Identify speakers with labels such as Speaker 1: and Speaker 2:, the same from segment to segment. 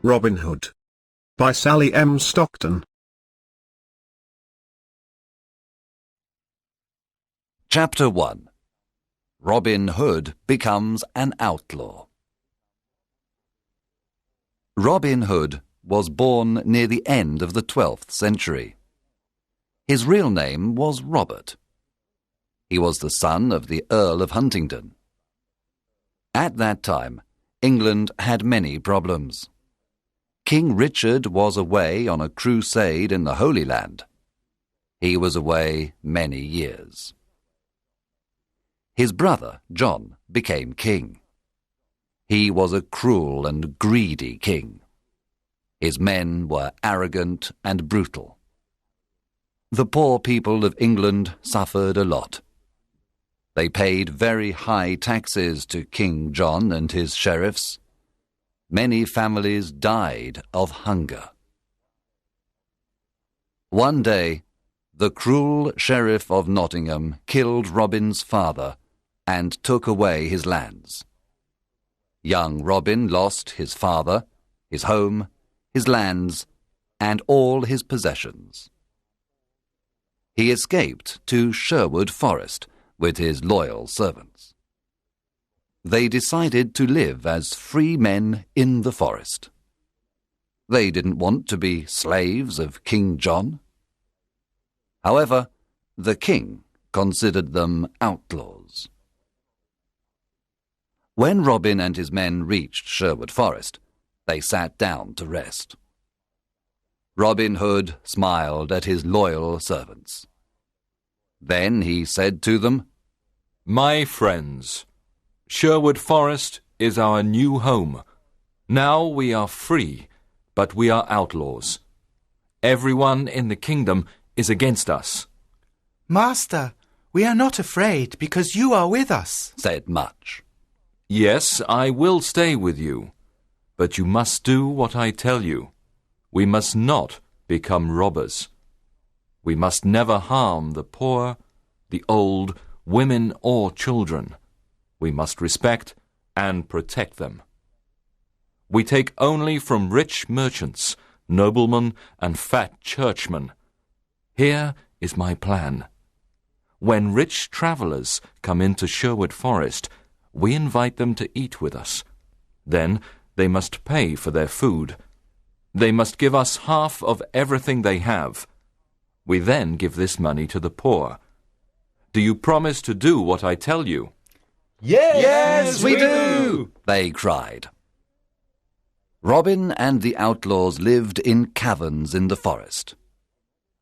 Speaker 1: Robin Hood. By Sally M. Stockton.
Speaker 2: Chapter 1. Robin Hood becomes an outlaw. Robin Hood was born near the end of the 12th century. His real name was Robert. He was the son of the Earl of Huntingdon. At that time, England had many problems. King Richard was away on a crusade in the Holy Land. He was away many years. His brother, John, became king. He was a cruel and greedy king. His men were arrogant and brutal. The poor people of England suffered a lot. They paid very high taxes to King John and his sheriffs. Many families died of hunger. One day, the cruel sheriff of Nottingham killed Robin's father and took away his lands. Young Robin lost his father, his home, his lands, and all his possessions. He escaped to Sherwood Forest with his loyal servants. They decided to live as free men in the forest. They didn't want to be slaves of King John. However, the king considered them outlaws. When Robin and his men reached Sherwood Forest, they sat down to rest. Robin Hood smiled at his loyal servants. Then he said to them,
Speaker 3: "My friends, Sherwood Forest is our new home. Now we are free, but we are outlaws. Everyone in the kingdom is against us."
Speaker 4: "Master, we are not afraid because you are with us,"
Speaker 2: said Much.
Speaker 3: "Yes, I will stay with you, but you must do what I tell you. We must not become robbers. We must never harm the poor, the old, women or children. We must respect and protect them. We take only from rich merchants, noblemen, and fat churchmen. Here is my plan. When rich travellers come into Sherwood Forest, we invite them to eat with us. Then they must pay for their food. They must give us half of everything they have. We then give this money to the poor. Do you promise to do what I tell you?"
Speaker 2: Yes, we do, they cried. Robin and the outlaws lived in caverns in the forest.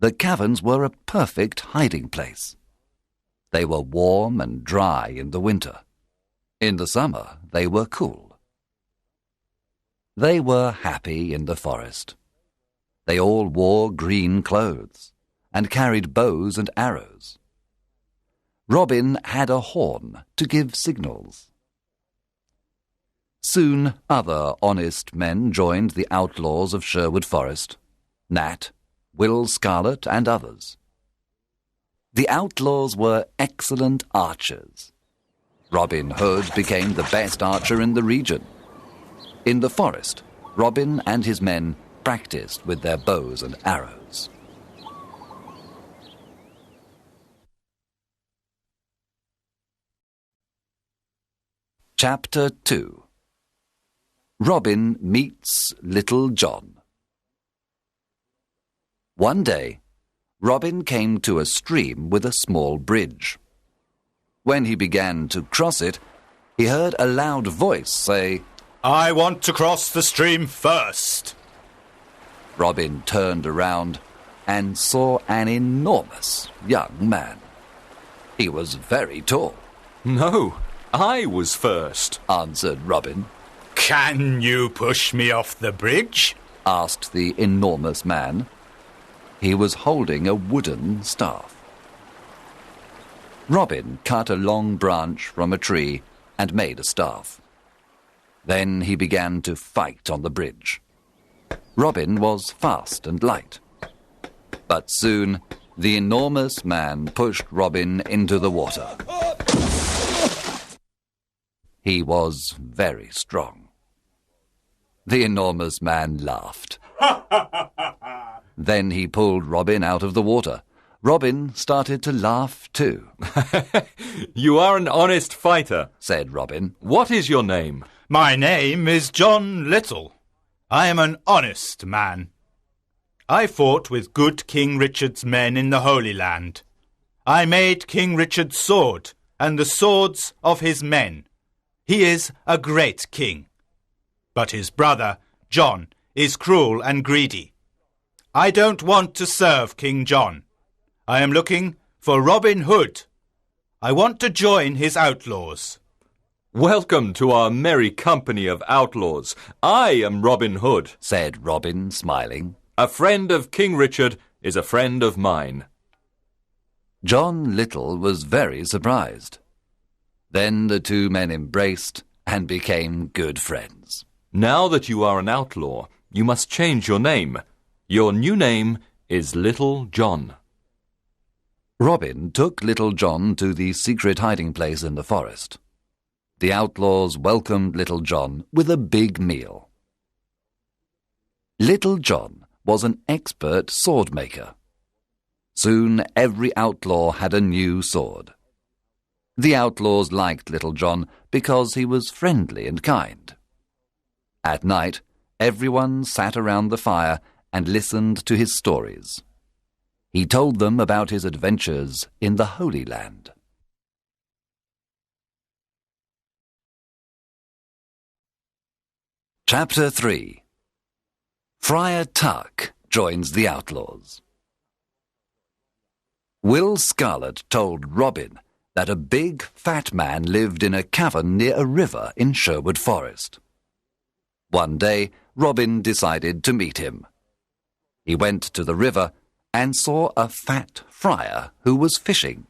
Speaker 2: The caverns were a perfect hiding place. They were warm and dry in the winter. In the summer, they were cool. They were happy in the forest. They all wore green clothes and carried bows and arrows. Robin had a horn to give signals. Soon other honest men joined the outlaws of Sherwood Forest, Nat, Will Scarlet, and others. The outlaws were excellent archers. Robin Hood became the best archer in the region. In the forest, Robin and his men practiced with their bows and arrows. Chapter 2. Robin meets Little John. One day, Robin came to a stream with a small bridge. When he began to cross it, he heard a loud voice say,
Speaker 5: "I want to cross the stream first."
Speaker 2: Robin turned around and saw an enormous young man. He was very tall.
Speaker 3: "No, I was first,"
Speaker 2: answered Robin.
Speaker 5: "Can you push me off the bridge?"
Speaker 2: asked the enormous man. He was holding a wooden staff. Robin cut a long branch from a tree and made a staff. Then he began to fight on the bridge. Robin was fast and light. But soon the enormous man pushed Robin into the water. He was very strong. The enormous man laughed. Then he pulled Robin out of the water. Robin started to laugh too.
Speaker 3: You are an honest fighter,
Speaker 2: said Robin.
Speaker 3: What is your name?
Speaker 5: My name is John Little. I am an honest man. I fought with good King Richard's men in the Holy Land. I made King Richard's sword and the swords of his men. He is a great king. But his brother, John, is cruel and greedy. I don't want to serve King John. I am looking for Robin Hood. I want to join his outlaws.
Speaker 3: Welcome to our merry company of outlaws. I am Robin Hood,
Speaker 2: said Robin, smiling.
Speaker 3: A friend of King Richard is a friend of mine.
Speaker 2: John Little was very surprised. Then the two men embraced and became good friends.
Speaker 3: Now that you are an outlaw, you must change your name. Your new name is Little John.
Speaker 2: Robin took Little John to the secret hiding place in the forest. The outlaws welcomed Little John with a big meal. Little John was an expert sword maker. Soon every outlaw had a new sword. The outlaws liked Little John because he was friendly and kind. At night, everyone sat around the fire and listened to his stories. He told them about his adventures in the Holy Land. Chapter 3. Friar Tuck joins the outlaws. Will Scarlet told Robin that a big, fat man lived in a cavern near a river in Sherwood Forest. One day, Robin decided to meet him. He went to the river and saw a fat friar who was fishing.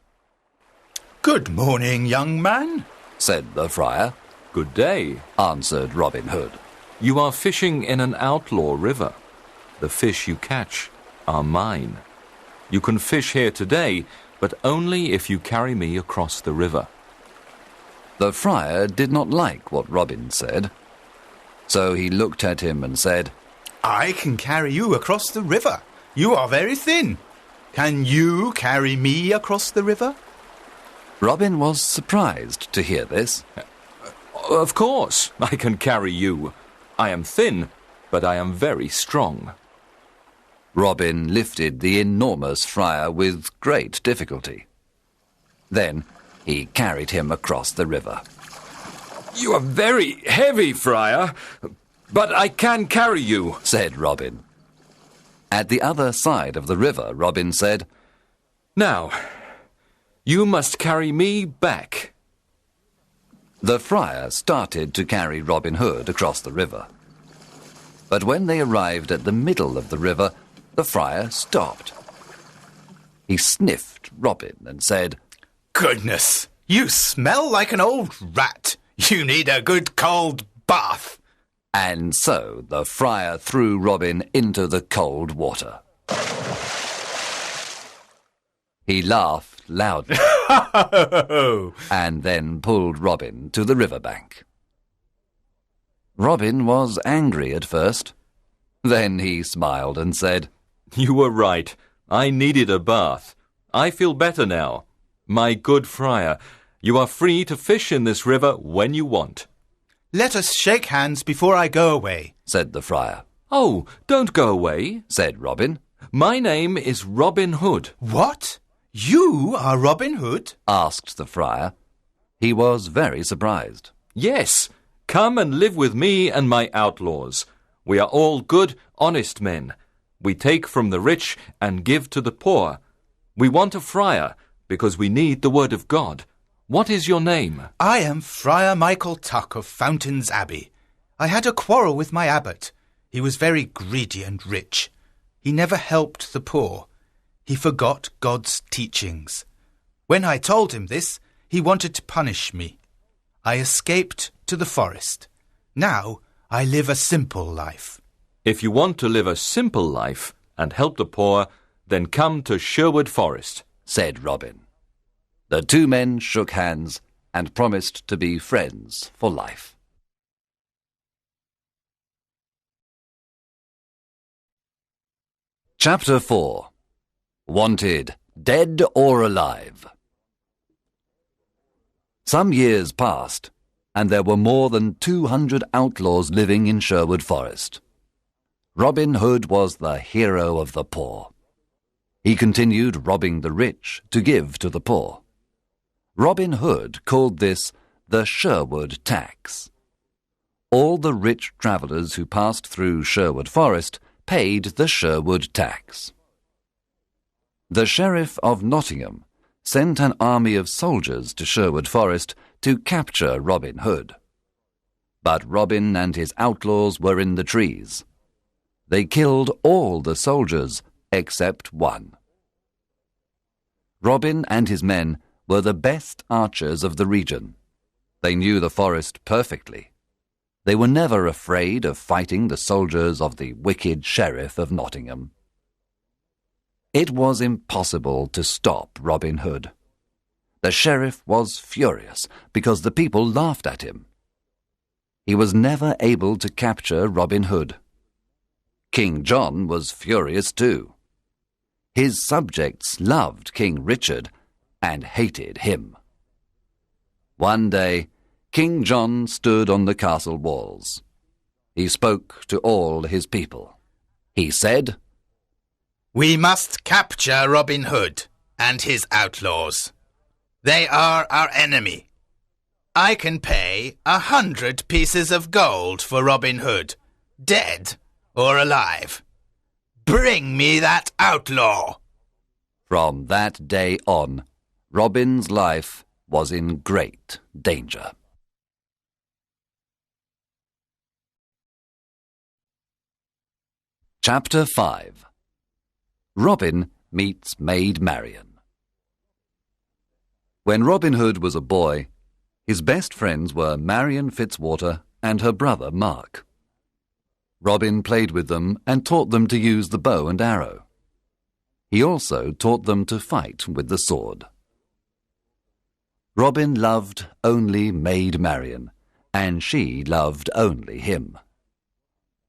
Speaker 5: Good morning, young man,
Speaker 2: said the friar.
Speaker 3: Good day,
Speaker 2: answered Robin Hood.
Speaker 3: You are fishing in an outlaw river. The fish you catch are mine. You can fish here today, but only if you carry me across the river.
Speaker 2: The friar did not like what Robin said, so he looked at him and said,
Speaker 5: I can carry you across the river. You are very thin. Can you carry me across the river?
Speaker 2: Robin was surprised to hear this.
Speaker 3: Of course, I can carry you. I am thin, but I am very strong.
Speaker 2: Robin lifted the enormous friar with great difficulty. Then he carried him across the river.
Speaker 3: You are very heavy, friar, but I can carry you,
Speaker 2: said Robin. At the other side of the river, Robin said,
Speaker 3: Now, you must carry me back.
Speaker 2: The friar started to carry Robin Hood across the river. But when they arrived at the middle of the river, the friar stopped. He sniffed Robin and said,
Speaker 5: Goodness, you smell like an old rat. You need a good cold bath.
Speaker 2: And so the friar threw Robin into the cold water. He laughed loudly and then pulled Robin to the riverbank. Robin was angry at first. Then he smiled and said,
Speaker 3: You were right. I needed a bath. I feel better now. My good friar, you are free to fish in this river when you want.
Speaker 5: Let us shake hands before I go away,
Speaker 2: said the friar.
Speaker 3: Oh, don't go away,
Speaker 2: said Robin.
Speaker 3: My name is Robin Hood.
Speaker 5: What? You are Robin Hood?
Speaker 2: Asked the friar. He was very surprised.
Speaker 3: Yes, come and live with me and my outlaws. We are all good, honest men. We take from the rich and give to the poor. We want a friar because we need the word of God. What is your name?
Speaker 5: I am Friar Michael Tuck of Fountains Abbey. I had a quarrel with my abbot. He was very greedy and rich. He never helped the poor. He forgot God's teachings. When I told him this, he wanted to punish me. I escaped to the forest. Now I live a simple life.
Speaker 3: If you want to live a simple life and help the poor, then come to Sherwood Forest,
Speaker 2: said Robin. The two men shook hands and promised to be friends for life. Chapter 4. Wanted, Dead or Alive. Some years passed, and there were more than 200 outlaws living in Sherwood Forest. Robin Hood was the hero of the poor. He continued robbing the rich to give to the poor. Robin Hood called this the Sherwood tax. All the rich travellers who passed through Sherwood Forest paid the Sherwood tax. The Sheriff of Nottingham sent an army of soldiers to Sherwood Forest to capture Robin Hood. But Robin and his outlaws were in the trees. They killed all the soldiers except one. Robin and his men were the best archers of the region. They knew the forest perfectly. They were never afraid of fighting the soldiers of the wicked Sheriff of Nottingham. It was impossible to stop Robin Hood. The sheriff was furious because the people laughed at him. He was never able to capture Robin Hood. King John was furious too. His subjects loved King Richard and hated him. One day, King John stood on the castle walls. He spoke to all his people. He said,
Speaker 5: "We must capture Robin Hood and his outlaws. They are our enemy. I can pay 100 pieces of gold for Robin Hood, dead or alive. Bring me that outlaw."
Speaker 2: From that day on, Robin's life was in great danger. Chapter 5. Robin meets Maid Marian. When Robin Hood was a boy, his best friends were Marian Fitzwater and her brother Mark. Robin played with them and taught them to use the bow and arrow. He also taught them to fight with the sword. Robin loved only Maid Marian, and she loved only him.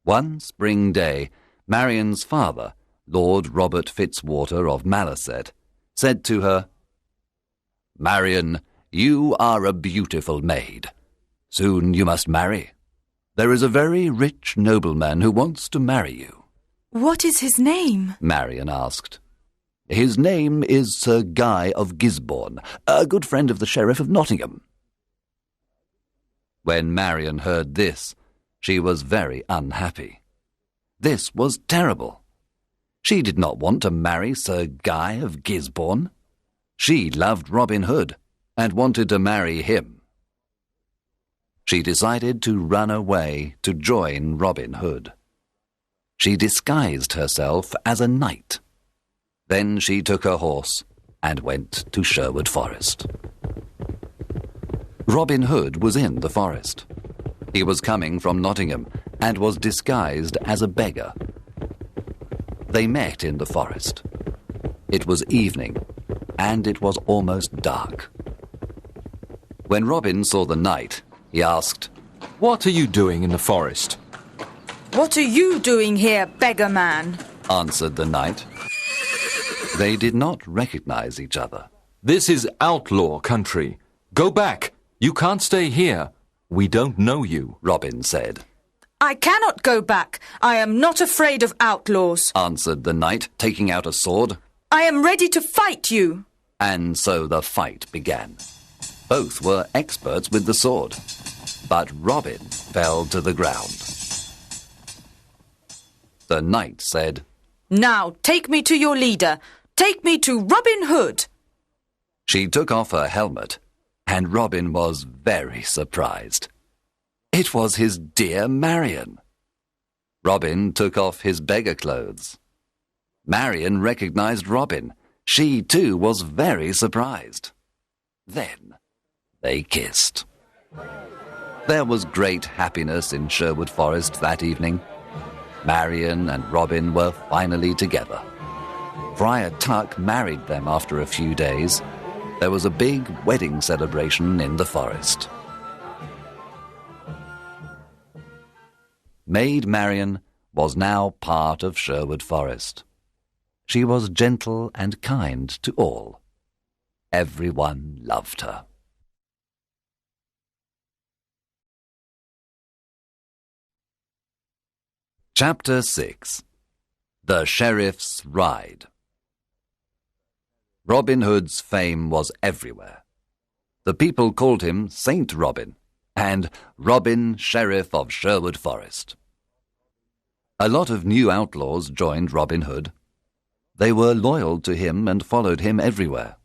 Speaker 2: One spring day, Marian's father, Lord Robert Fitzwater of Malaset, said to her, "Marian, you are a beautiful maid. Soon you must marry. There is a very rich nobleman who wants to marry you."
Speaker 6: "What is his name?"
Speaker 2: Marian asked. "His name is Sir Guy of Gisborne, a good friend of the Sheriff of Nottingham." When Marian heard this, she was very unhappy. This was terrible. She did not want to marry Sir Guy of Gisborne. She loved Robin Hood and wanted to marry him. She decided to run away to join Robin Hood. She disguised herself as a knight. Then she took her horse and went to Sherwood Forest. Robin Hood was in the forest. He was coming from Nottingham and was disguised as a beggar. They met in the forest. It was evening, and it was almost dark. When Robin saw the knight, he asked,
Speaker 3: "What are you doing in the forest?"
Speaker 6: "What are you doing here, beggar man?"
Speaker 2: answered the knight. They did not recognize each other.
Speaker 3: "This is outlaw country. Go back. You can't stay here. We don't know you,"
Speaker 2: Robin said.
Speaker 6: "I cannot go back. I am not afraid of outlaws,"
Speaker 2: answered the knight, taking out a sword.
Speaker 6: "I am ready to fight you."
Speaker 2: And so the fight began. Both were experts with the sword, but Robin fell to the ground. The knight said,
Speaker 6: "Now take me to your leader. Take me to Robin Hood."
Speaker 2: She took off her helmet, and Robin was very surprised. It was his dear Marian. Robin took off his beggar clothes. Marian recognized Robin. She too was very surprised. Then they kissed. There was great happiness in Sherwood Forest that evening. Marian and Robin were finally together. Friar Tuck married them after a few days. There was a big wedding celebration in the forest. Maid Marian was now part of Sherwood Forest. She was gentle and kind to all. Everyone loved her. Chapter 6. The Sheriff's Ride. Robin Hood's fame was everywhere. The people called him Saint Robin and Robin, Sheriff of Sherwood Forest. A lot of new outlaws joined Robin Hood. They were loyal to him and followed him everywhere.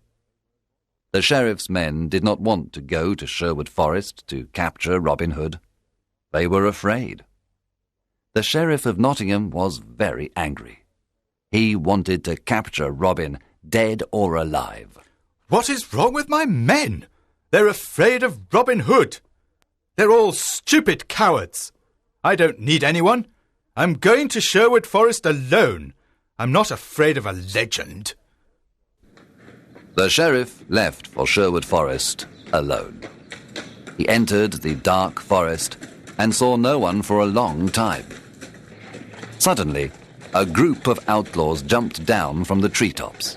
Speaker 2: The sheriff's men did not want to go to Sherwood Forest to capture Robin Hood. They were afraid. The Sheriff of Nottingham was very angry. He wanted to capture Robin, dead or alive.
Speaker 5: What is wrong with my men? They're afraid of Robin Hood. They're all stupid cowards. I don't need anyone. I'm going to Sherwood Forest alone. I'm not afraid of a legend.
Speaker 2: The sheriff left for Sherwood Forest alone. He entered the dark forest and saw no one for a long time. Suddenly, a group of outlaws jumped down from the treetops.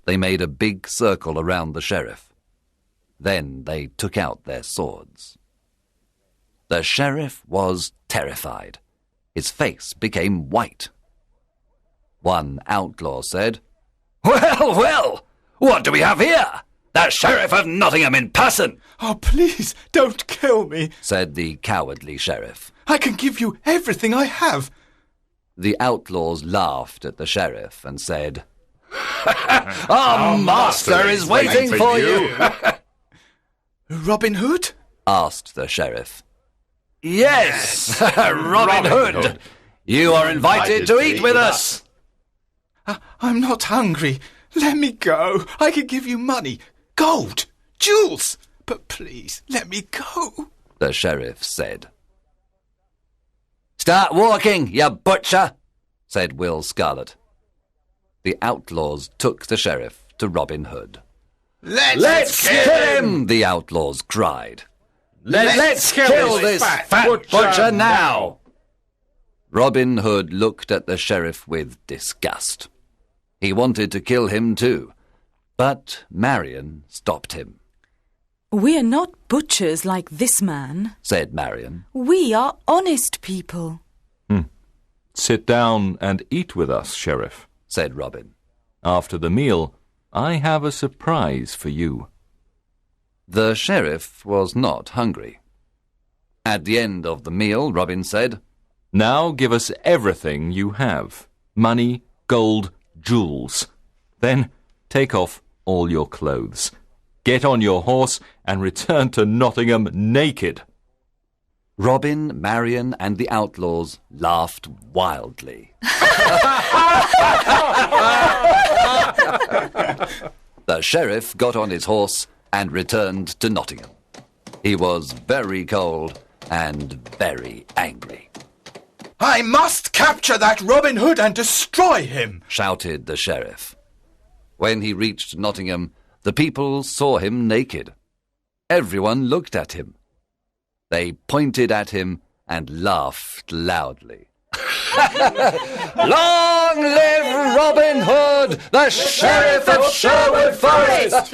Speaker 2: They made a big circle around the sheriff. Then they took out their swords. The sheriff was terrified. His face became white. One outlaw said, "Well, well, what do we have here? The Sheriff of Nottingham in person!"
Speaker 5: Oh, please, don't kill me,
Speaker 2: said the cowardly sheriff.
Speaker 5: I can give you everything I have.
Speaker 2: The outlaws laughed at the sheriff and said, "Our master is waiting for you."
Speaker 5: Robin Hood?
Speaker 2: asked the sheriff. Yes, Robin Hood. You are invited to eat with us.
Speaker 5: I'm not hungry. Let me go. I can give you money, gold, jewels. But please, let me go,
Speaker 2: the sheriff said. "Start walking, you butcher," said Will Scarlet. The outlaws took the sheriff to Robin Hood. Let's kill him, the outlaws cried. Let's kill this fat butcher now. Robin Hood looked at the sheriff with disgust. He wanted to kill him too, but Marion stopped him.
Speaker 6: "We're not butchers like this man,"
Speaker 2: said Marion.
Speaker 6: "We are honest people."
Speaker 3: Sit down and eat with us, Sheriff,
Speaker 2: said Robin.
Speaker 3: After the meal, I have a surprise for you.
Speaker 2: The sheriff was not hungry. At the end of the meal, Robin said,
Speaker 3: Now give us everything you have. Money, gold, jewels. Then take off all your clothes. Get on your horse and return to Nottingham naked.
Speaker 2: Robin, Marion, and the outlaws laughed wildly. The sheriff got on his horse and returned to Nottingham. He was very cold and very angry.
Speaker 5: I must capture that Robin Hood and destroy him,
Speaker 2: shouted the sheriff. When he reached Nottingham, the people saw him naked. Everyone looked at him. They pointed at him and laughed loudly. Long live Robin Hood, the Sheriff of Sherwood Forest!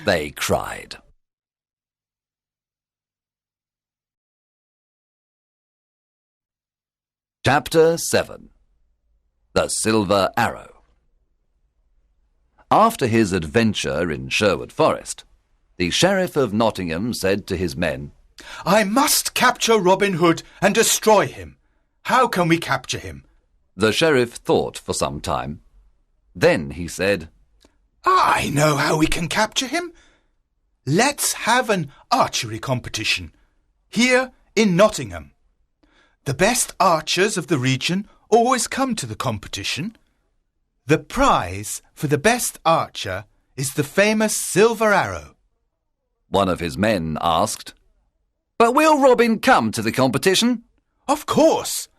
Speaker 2: They cried. Chapter 7. The Silver Arrow. After his adventure in Sherwood Forest, the Sheriff of Nottingham said to his men,
Speaker 5: I must capture Robin Hood and destroy him. How can we capture him?
Speaker 2: The sheriff thought for some time. Then he said,
Speaker 5: I know how we can capture him. Let's have an archery competition here in Nottingham. The best archers of the region always come to the competition. The prize for the best archer is the famous silver arrow.
Speaker 2: One of his men asked, But will Robin come to the competition?
Speaker 5: Of course.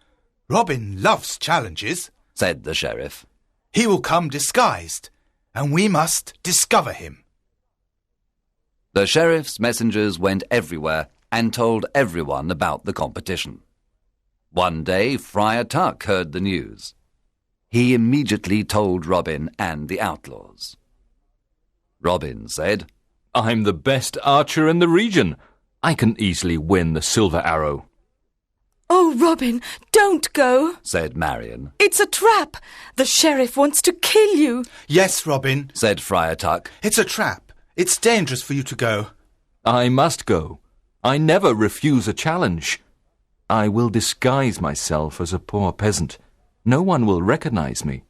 Speaker 5: Robin loves challenges,
Speaker 2: said the sheriff.
Speaker 5: He will come disguised, and we must discover him.
Speaker 2: The sheriff's messengers went everywhere and told everyone about the competition. One day, Friar Tuck heard the news. he immediately told Robin and the outlaws. Robin said,
Speaker 3: I'm the best archer in the region. I can easily win the silver arrow.
Speaker 6: Oh, Robin, don't go.
Speaker 2: said Marion,
Speaker 6: It's a trap. The sheriff wants to kill you.
Speaker 4: Yes, Robin,
Speaker 2: said Friar Tuck.
Speaker 4: it's a trap. It's dangerous for you to go.
Speaker 3: I must go. I never refuse a challenge. I will disguise myself as a poor peasant. No one will recognize me.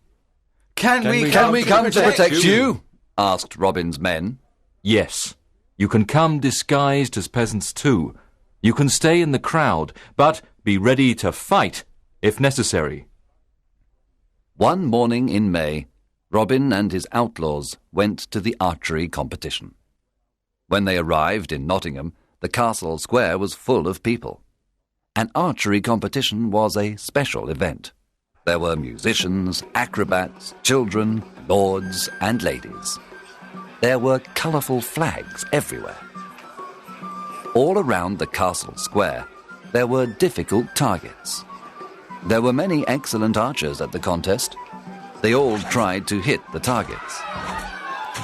Speaker 4: Can we
Speaker 2: come to protect you? asked Robin's men.
Speaker 3: Yes, you can come disguised as peasants too. You can stay in the crowd, but be ready to fight if necessary.
Speaker 2: One morning in May, Robin and his outlaws went to the archery competition. When they arrived in Nottingham, the castle square was full of people. An archery competition was a special event. There were musicians, acrobats, children, lords and ladies. There were colourful flags everywhere. All around the castle square, there were difficult targets. There were many excellent archers at the contest. They all tried to hit the targets.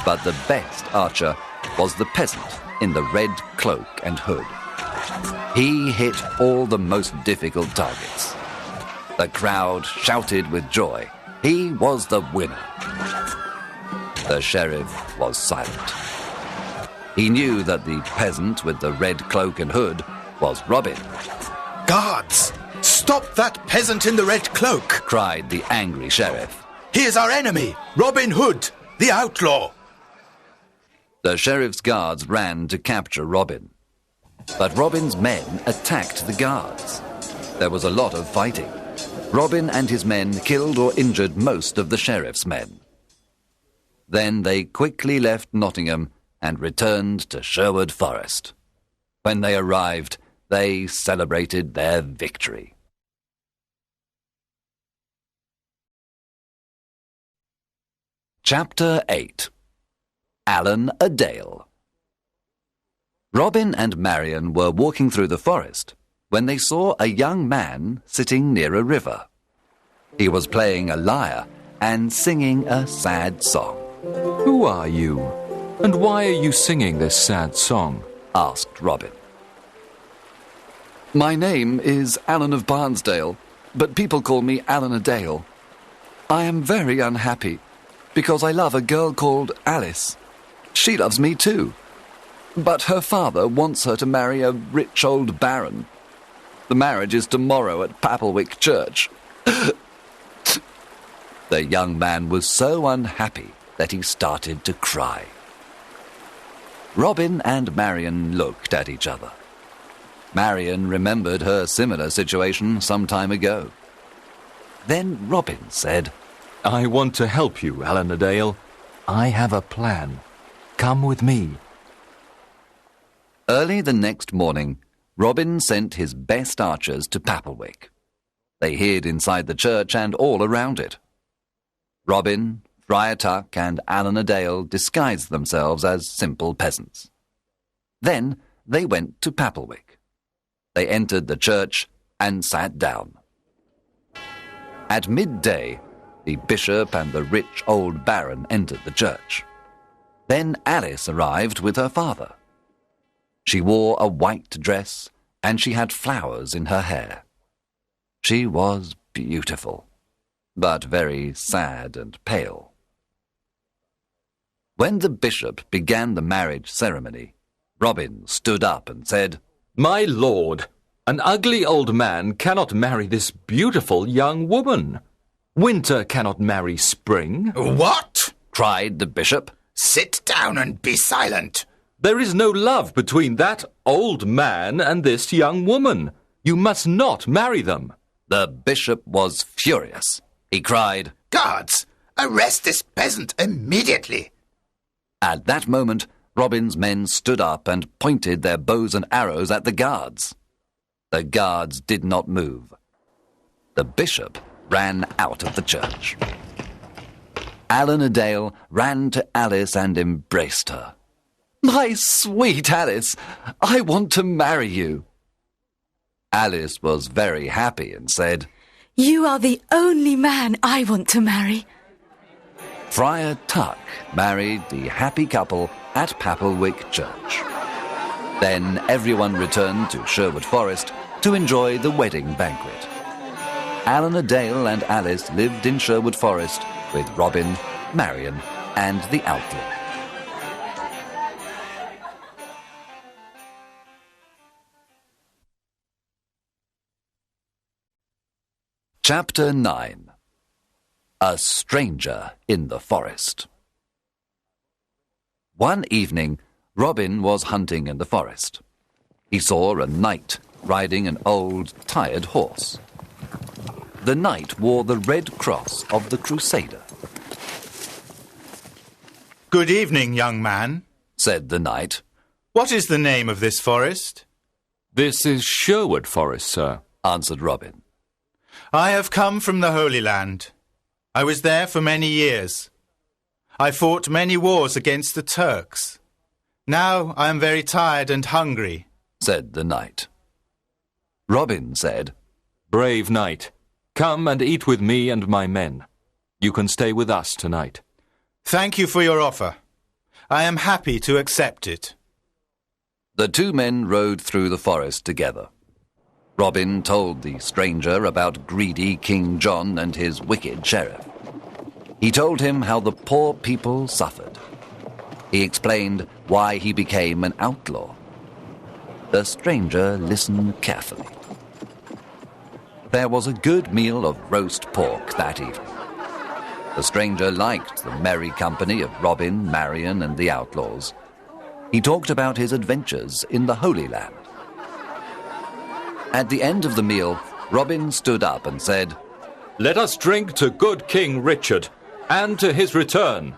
Speaker 2: But the best archer was the peasant in the red cloak and hood. He hit all the most difficult targets. The crowd shouted with joy. He was the winner. The sheriff was silent. He knew that the peasant with the red cloak and hood was Robin.
Speaker 4: Guards, stop that peasant in the red cloak.
Speaker 2: Cried the angry sheriff.
Speaker 4: He is our enemy, Robin Hood, the outlaw.
Speaker 2: The sheriff's guards ran to capture Robin. But Robin's men attacked the guards. There was a lot of fighting. Robin and his men killed or injured most of the sheriff's men. Then they quickly left Nottingham and returned to Sherwood Forest. When they arrived, they celebrated their victory. Chapter 8. Alan a Dale. Robin and Marion were walking through the forest when they saw a young man sitting near a river. He was playing a lyre and singing a sad song.
Speaker 3: Who are you? And why are you singing this sad song?
Speaker 2: Asked Robin. My name is Alan of Barnesdale, but people call me Alan a Dale. I am very unhappy because I love a girl called Alice. She loves me too. But her father wants her to marry a rich old baron. The marriage is tomorrow at Papelwick Church. The young man was so unhappy that he started to cry. Robin and Marion looked at each other. Marion remembered her similar situation some time ago. Then Robin said,
Speaker 3: I want to help you, Alan a Dale. I have a plan. Come with me.
Speaker 2: Early the next morning, Robin sent his best archers to Papelwick. They hid inside the church and all around it. Robin, Friar Tuck, and Alan a Dale disguised themselves as simple peasants. Then they went to Papelwick. They entered the church and sat down. At midday, the bishop and the rich old baron entered the church. Then Alice arrived with her father. She wore a white dress and she had flowers in her hair. She was beautiful, but very sad and pale. When the bishop began the marriage ceremony, Robin stood up and said,
Speaker 3: My lord, an ugly old man cannot marry this beautiful young woman. Winter cannot marry spring.
Speaker 4: What?
Speaker 2: cried the bishop.
Speaker 4: Sit down and be silent.
Speaker 3: There is no love between that old man and this young woman. You must not marry them.
Speaker 2: The bishop was furious. He cried,
Speaker 4: Guards, arrest this peasant immediately.
Speaker 2: At that moment, Robin's men stood up and pointed their bows and arrows at the guards. The guards did not move. The bishop ran out of the church. Alan a Dale ran to Alice and embraced her. My sweet Alice, I want to marry you. Alice was very happy and said,
Speaker 6: You are the only man I want to marry.
Speaker 2: Friar Tuck married the happy couple at Papplewick Church. Then everyone returned to Sherwood Forest to enjoy the wedding banquet. Alan a Dale and Alice lived in Sherwood Forest with Robin, Marion, and the Outlaw. Chapter 9. A Stranger in the Forest. One evening, Robin was hunting in the forest. He saw a knight riding an old, tired horse. The knight wore the red cross of the Crusader.
Speaker 5: Good evening, young man,
Speaker 2: Said the knight.
Speaker 5: What is the name of this forest?
Speaker 3: This is Sherwood Forest, sir.
Speaker 2: Answered Robin.
Speaker 5: I have come from the Holy Land. I was there for many years. I fought many wars against the Turks. Now I am very tired and hungry.
Speaker 2: Said the knight. Robin said,
Speaker 3: Brave knight, come and eat with me and my men. You can stay with us tonight.
Speaker 5: Thank you for your offer. I am happy to accept it.
Speaker 2: The two men rode through the forest together. Robin told the stranger about greedy King John and his wicked sheriff. He told him how the poor people suffered. He explained why he became an outlaw. The stranger listened carefully. There was a good meal of roast pork that evening. The stranger liked the merry company of Robin, Marion, and the outlaws. He talked about his adventures in the Holy Land. At the end of the meal, Robin stood up and said,
Speaker 3: Let us drink to good King Richard and to his return.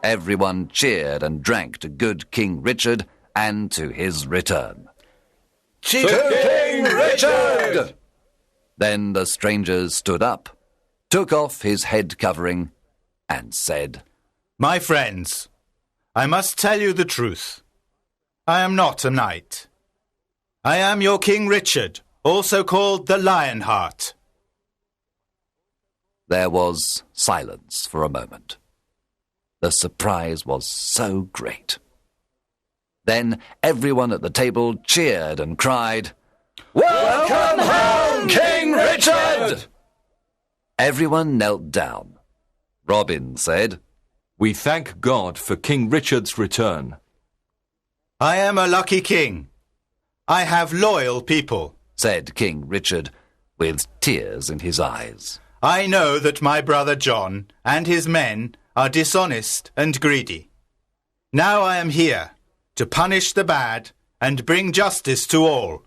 Speaker 2: Everyone cheered and drank to good King Richard and to his return.
Speaker 5: Cheers!
Speaker 2: King Richard! Then the stranger stood up, took off his head covering, and said,
Speaker 5: My friends, I must tell you the truth. I am not a knight. I am your King Richard, also called the Lionheart.
Speaker 2: There was silence for a moment. The surprise was so great. Then everyone at the table cheered and cried, Welcome home, King Richard! Everyone knelt down. Robin said,
Speaker 3: We thank God for King Richard's return.
Speaker 5: I am a lucky king. I have loyal people.
Speaker 2: Said King Richard, with tears in his eyes.
Speaker 5: I know that my brother John and his men are dishonest and greedy. Now I am here to punish the bad and bring justice to all.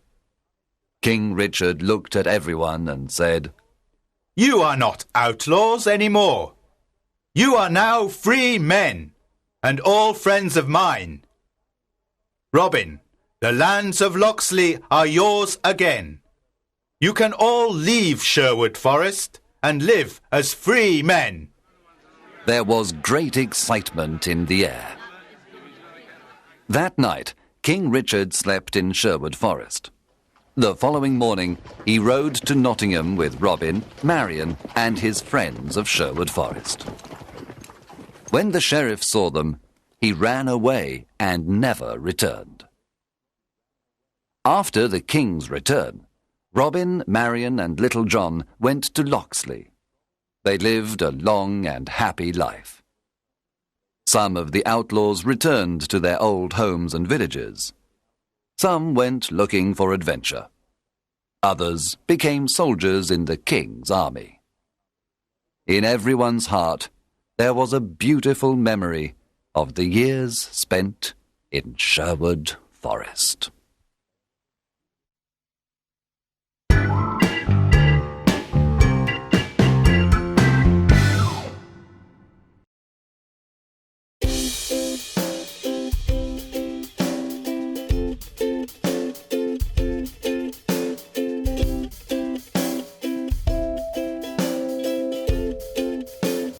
Speaker 2: King Richard looked at everyone and said,
Speaker 5: You are not outlaws anymore. You are now free men, and all friends of mine. Robin, the lands of Locksley are yours again. You can all leave Sherwood Forest and live as free men.
Speaker 2: There was great excitement in the air. That night, King Richard slept in Sherwood Forest. The following morning, he rode to Nottingham with Robin, Marion, and his friends of Sherwood Forest. When the sheriff saw them, he ran away and never returned. After the king's return, Robin, Marion, and Little John went to Locksley. They lived a long and happy life. Some of the outlaws returned to their old homes and villages. Some went looking for adventure. Others became soldiers in the king's army. In everyone's heart, there was a beautiful memory of the years spent in Sherwood Forest.